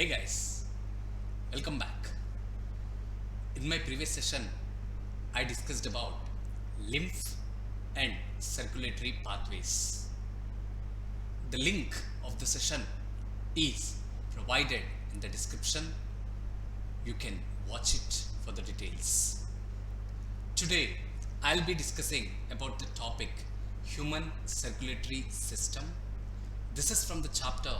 Hey guys, welcome back. In my previous session, I discussed about lymph and circulatory pathways. The link of the session is provided in the description. You can watch it for the details. Today, I'll be discussing about the topic human circulatory system. This is from the chapter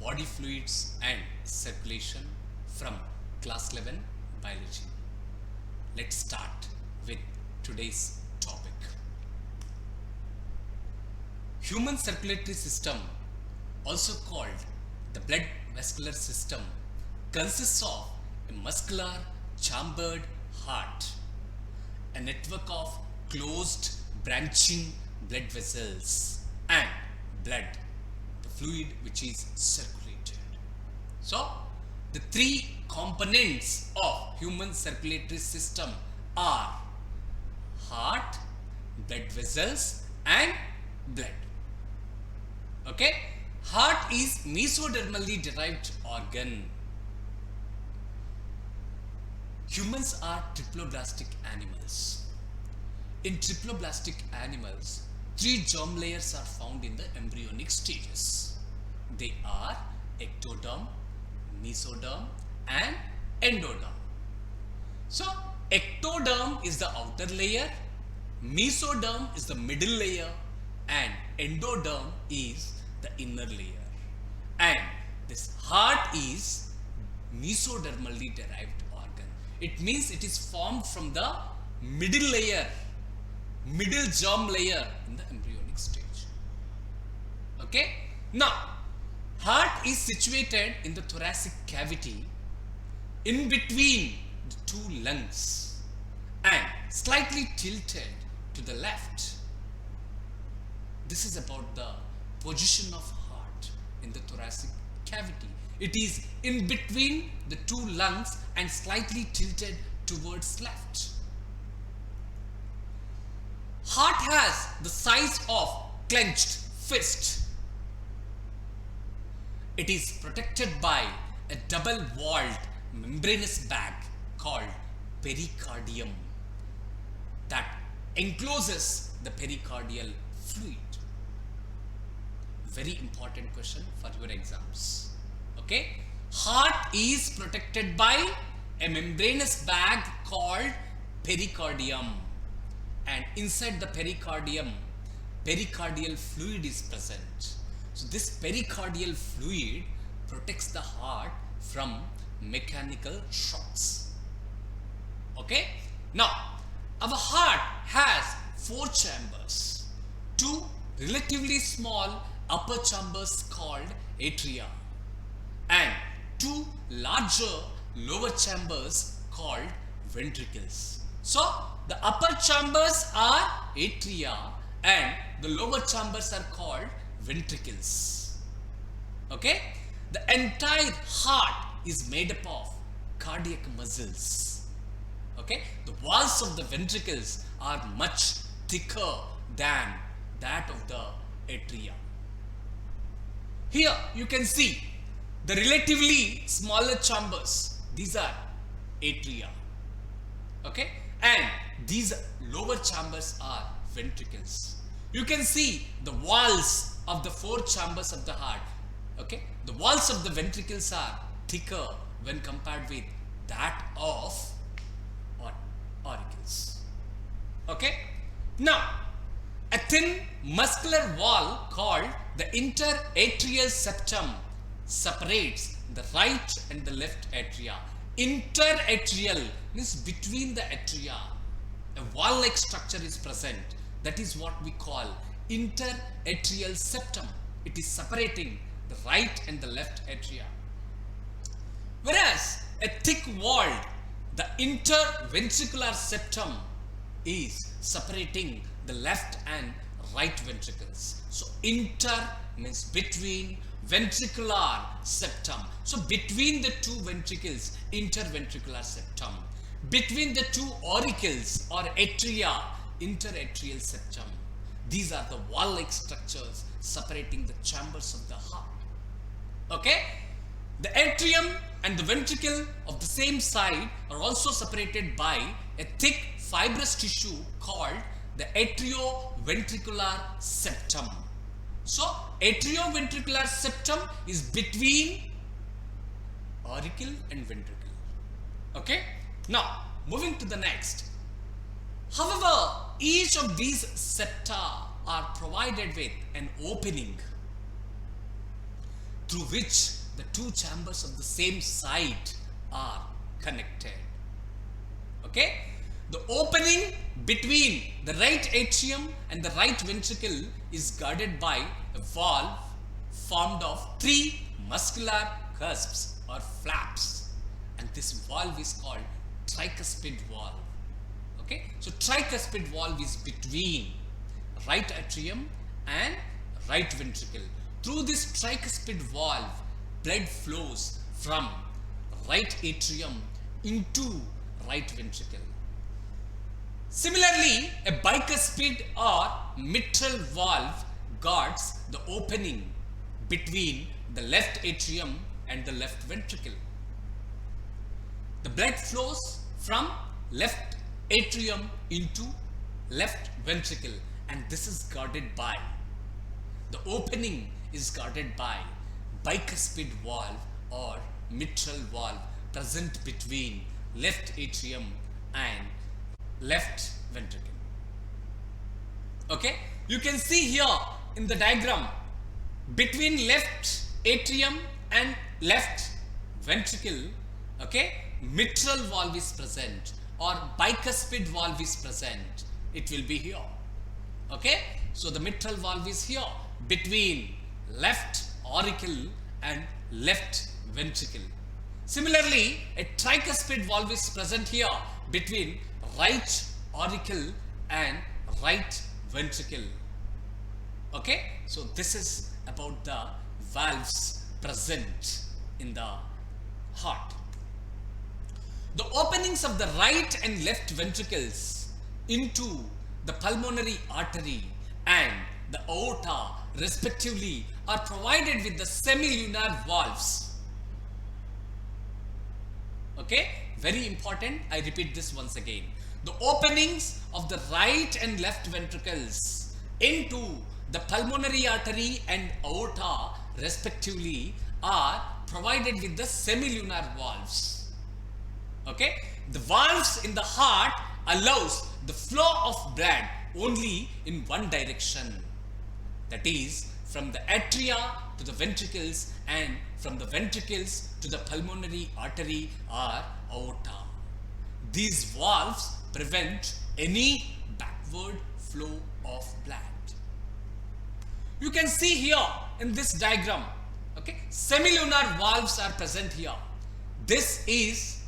Body Fluids and Circulation from class 11 biology. Let's start with today's topic. Human circulatory system, also called the blood vascular system, consists of a muscular chambered heart, a network of closed branching blood vessels, and blood, the fluid which is circulated. So, the three components of human circulatory system are heart, blood vessels, and blood. Okay? Heart is mesodermally derived organ. Humans are triploblastic animals. In triploblastic animals, three germ layers are found in the embryonic stages. They are ectoderm, mesoderm, and endoderm. So, ectoderm is the outer layer, mesoderm is the middle layer, and endoderm is the inner layer. And this heart is mesodermally derived organ. It means it is formed from the middle layer, middle germ layer in the embryonic stage. Okay? Now, heart is situated in the thoracic cavity in between the two lungs and slightly tilted to the left. This is about the position of heart in the thoracic cavity. It is in between the two lungs and slightly tilted towards left. Heart has the size of clenched fist. It is protected by a double-walled membranous bag called pericardium that encloses the pericardial fluid. Very important question for your exams. Okay? Heart is protected by a membranous bag called pericardium, and inside the pericardium, pericardial fluid is present. So this pericardial fluid protects the heart from mechanical shocks. Okay? Now, our heart has four chambers, two relatively small upper chambers called atria, and two larger lower chambers called ventricles. So, the upper chambers are atria and the lower chambers are called ventricles. Okay? The entire heart is made up of cardiac muscles. Okay? The walls of the ventricles are much thicker than that of the atria. Here you can see the relatively smaller chambers. These are atria. Okay? And these lower chambers are ventricles. You can see the walls of the four chambers of the heart. Okay? The walls of the ventricles are thicker when compared with that of auricles. Okay? Now, a thin muscular wall called the interatrial septum separates the right and the left atria. Interatrial means between the atria. A wall-like structure is present. That is what we call interatrial septum. It is separating the right and the left atria. Whereas a thick-walled, the interventricular septum is separating the left and right ventricles. So inter means between, ventricular septum. So between the two ventricles, interventricular septum. Between the two auricles or atria, interatrial septum. These are the wall-like structures separating the chambers of the heart. Okay? The atrium and the ventricle of the same side are also separated by a thick fibrous tissue called the atrioventricular septum. So, atrioventricular septum is between auricle and ventricle. Okay? Now, moving to the next. However, each of these septa are provided with an opening through which the two chambers of the same side are connected. Okay? The opening between the right atrium and the right ventricle is guarded by a valve formed of three muscular cusps or flaps, and this valve is called tricuspid valve. Okay, so tricuspid valve is between right atrium and right ventricle. Through this tricuspid valve, blood flows from right atrium into right ventricle. Similarly, a bicuspid or mitral valve guards the opening between the left atrium and the left ventricle. The blood flows from left atrium into left ventricle, and this is guarded by, the opening is guarded by bicuspid valve or mitral valve present between left atrium and left ventricle. Okay, you can see here in the diagram between left atrium and left ventricle, okay, mitral valve is present or bicuspid valve is present. It will be here. Okay, so the mitral valve is here between left auricle and left ventricle. Similarly, a tricuspid valve is present here between right auricle and right ventricle. Okay, so this is about the valves present in the heart. The openings of the right and left ventricles into the pulmonary artery and the aorta respectively are provided with the semilunar valves. Okay, very important. I repeat this once again. The openings of the right and left ventricles into the pulmonary artery and aorta respectively are provided with the semilunar valves. Okay, the valves in the heart allows the flow of blood only in one direction, that is from the atria to the ventricles and from the ventricles to the pulmonary artery or aorta. These valves prevent any backward flow of blood. You can see here in this diagram, okay, semilunar valves are present here. This is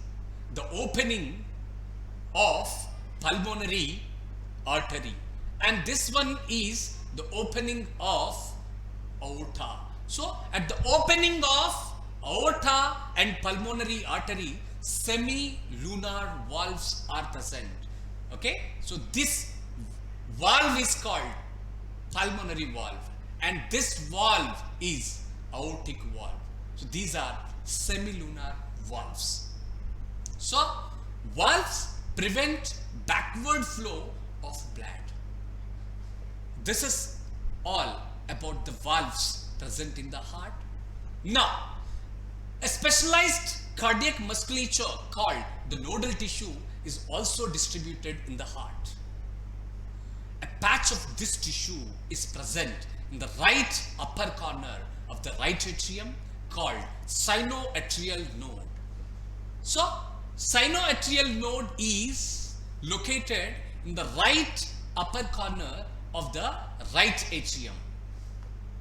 the opening of pulmonary artery, and this one is the opening of aorta. So at the opening of aorta and pulmonary artery, semilunar valves are present. Okay, so this valve is called pulmonary valve and this valve is aortic valve. So these are semilunar valves. So, valves prevent backward flow of blood. This is all about the valves present in the heart. Now, a specialized cardiac musculature called the nodal tissue is also distributed in the heart. A patch of this tissue is present in the right upper corner of the right atrium called sinoatrial node. So, sinoatrial node is located in the right upper corner of the right atrium.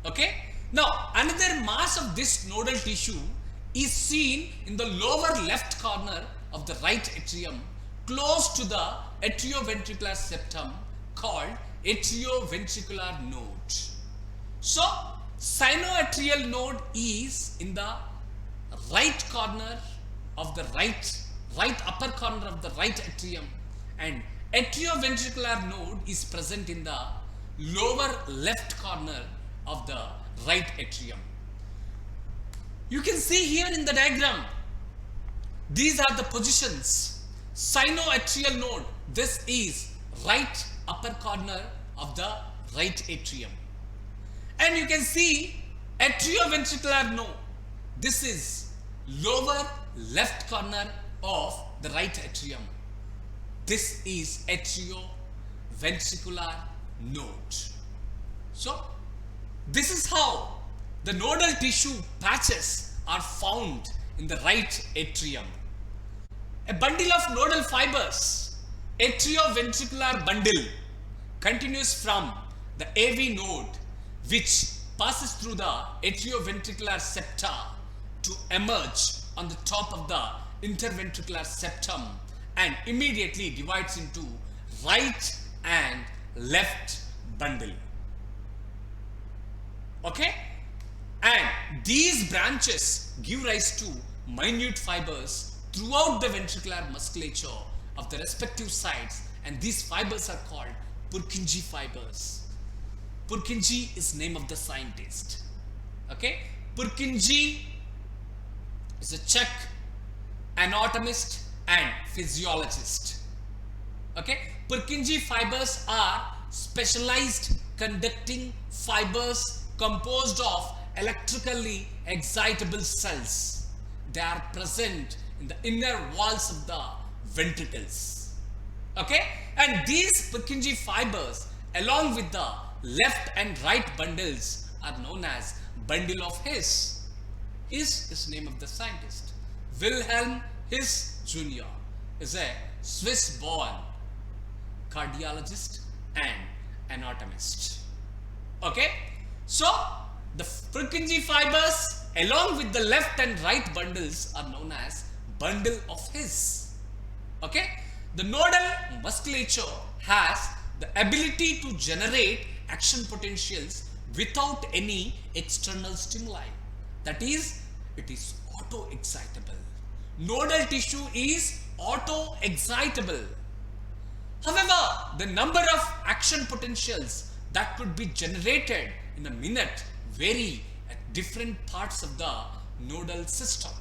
Okay. Now, another mass of this nodal tissue is seen in the lower left corner of the right atrium close to the atrioventricular septum called atrioventricular node. So, sinoatrial node is in the right corner of the right upper corner of the right atrium, and atrioventricular node is present in the lower left corner of the right atrium. You can see here in the diagram, these are the positions. Sinoatrial node, this is right upper corner of the right atrium. And you can see atrioventricular node, this is lower left corner of the right atrium. This is atrioventricular node. So, this is how the nodal tissue patches are found in the right atrium. A bundle of nodal fibers, atrioventricular bundle, continues from the AV node, which passes through the atrioventricular septa to emerge on the top of the interventricular septum and immediately divides into right and left bundle. Okay? And these branches give rise to minute fibers throughout the ventricular musculature of the respective sides, and these fibers are called Purkinje fibers. Purkinje is name of the scientist. Okay? Purkinje is a Czech anatomist and physiologist. Okay? Purkinje fibers are specialized conducting fibers composed of electrically excitable cells. They are present in the inner walls of the ventricles. Okay? And these Purkinje fibers, along with the left and right bundles, are known as bundle of His. His is name of the scientist. Wilhelm His Jr. is a Swiss-born cardiologist and anatomist. Okay? So, the Purkinje fibers along with the left and right bundles are known as bundle of His. Okay? The nodal musculature has the ability to generate action potentials without any external stimuli. That is, it is auto-excitable. Nodal tissue is auto-excitable. However, the number of action potentials that could be generated in a minute vary at different parts of the nodal system.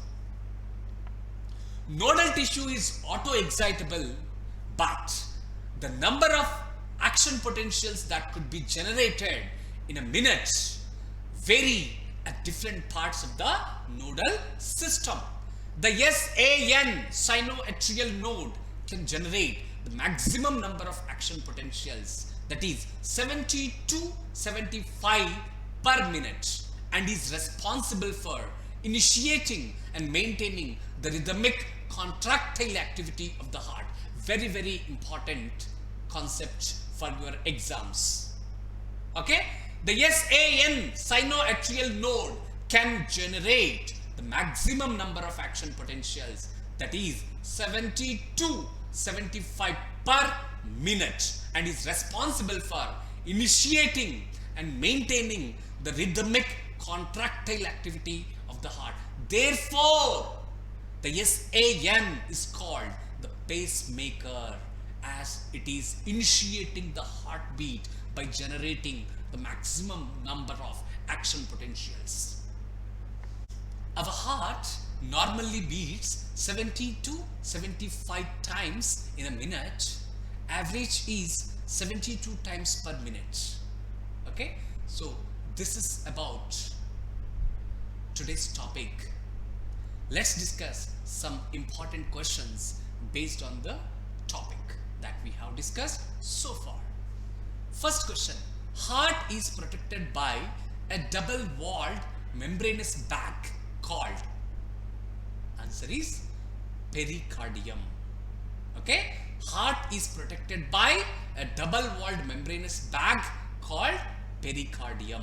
Nodal tissue is auto-excitable, but the number of action potentials that could be generated in a minute vary at different parts of the nodal system. The SAN sinoatrial node can generate the maximum number of action potentials, that is 70 to 75 per minute, and is responsible for initiating and maintaining the rhythmic contractile activity of the heart. Very, very important concept for your exams. Okay? The SAN sinoatrial node can generate the maximum number of action potentials, that is 70 to 75 per minute, and is responsible for initiating and maintaining the rhythmic contractile activity of the heart. Therefore, the SAN is called the pacemaker, as it is initiating the heartbeat by generating the maximum number of action potentials. Our heart normally beats 70 to 75 times in a minute. Average is 72 times per minute. Okay? So, this is about today's topic. Let's discuss some important questions based on the topic that we have discussed so far. First question. Heart is protected by a double-walled membranous bag called, answer is pericardium. Okay? Heart is protected by a double-walled membranous bag called pericardium.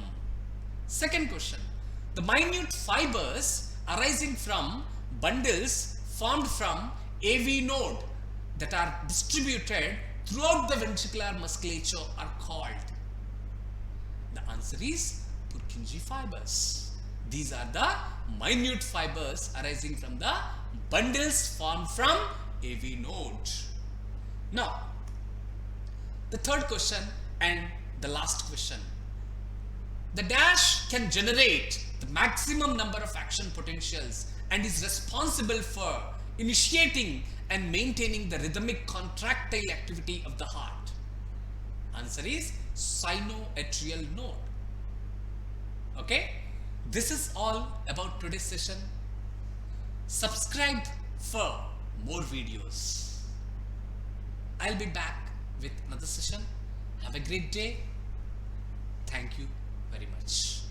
Second question. The minute fibers arising from bundles formed from AV node that are distributed throughout the ventricular musculature are called, the answer is Purkinje fibers. These are the minute fibers arising from the bundles formed from AV node. Now, the third question and the last question. The dash can generate the maximum number of action potentials and is responsible for initiating and maintaining the rhythmic contractile activity of the heart. Answer is sinoatrial node. Okay, this is all about today's session. Subscribe for more videos. I'll be back with another session. Have a great day. Thank you very much.